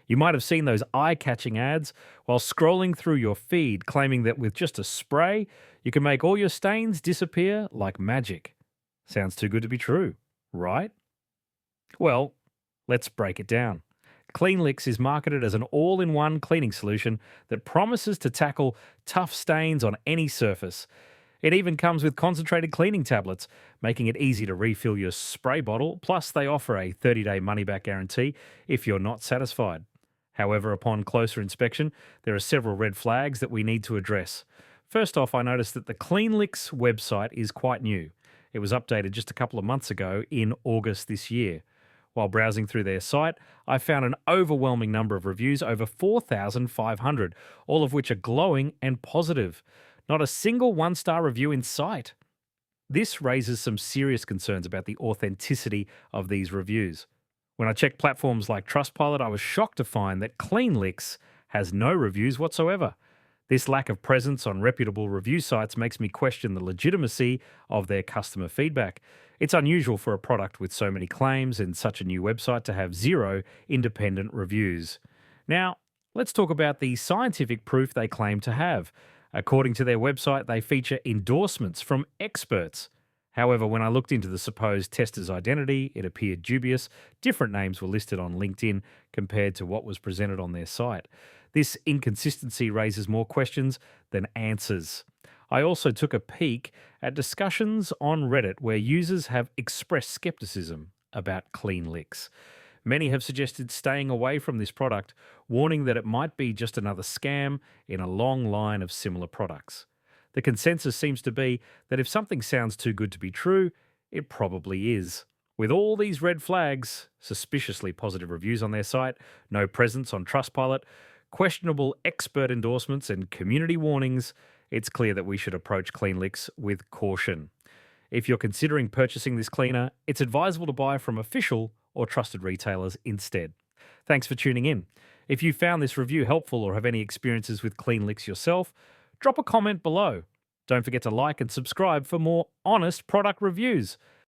You might have seen those eye-catching ads while scrolling through your feed claiming that with just a spray, you can make all your stains disappear like magic. Sounds too good to be true, right? Well, let's break it down. CleanLix is marketed as an all-in-one cleaning solution that promises to tackle tough stains on any surface. It even comes with concentrated cleaning tablets, making it easy to refill your spray bottle, plus they offer a 30-day money-back guarantee if you're not satisfied. However, upon closer inspection, there are several red flags that we need to address. First off, I noticed that the CleanLix website is quite new. It was updated just a couple of months ago in August this year. While browsing through their site, I found an overwhelming number of reviews, over 4,500, all of which are glowing and positive. Not a single one-star review in sight. This raises some serious concerns about the authenticity of these reviews. When I checked platforms like Trustpilot, I was shocked to find that CleanLix has no reviews whatsoever. This lack of presence on reputable review sites makes me question the legitimacy of their customer feedback. It's unusual for a product with so many claims and such a new website to have zero independent reviews. Now, let's talk about the scientific proof they claim to have. According to their website, they feature endorsements from experts. However, when I looked into the supposed tester's identity, it appeared dubious. Different names were listed on LinkedIn compared to what was presented on their site. This inconsistency raises more questions than answers. I also took a peek at discussions on Reddit where users have expressed skepticism about CleanLix. Many have suggested staying away from this product, warning that it might be just another scam in a long line of similar products. The consensus seems to be that if something sounds too good to be true, it probably is. With all these red flags, suspiciously positive reviews on their site, no presence on Trustpilot, questionable expert endorsements, and community warnings, it's clear that we should approach CleanLix with caution. If you're considering purchasing this cleaner, it's advisable to buy from official or trusted retailers instead. Thanks for tuning in. If you found this review helpful or have any experiences with CleanLix yourself, drop a comment below. Don't forget to like and subscribe for more honest product reviews.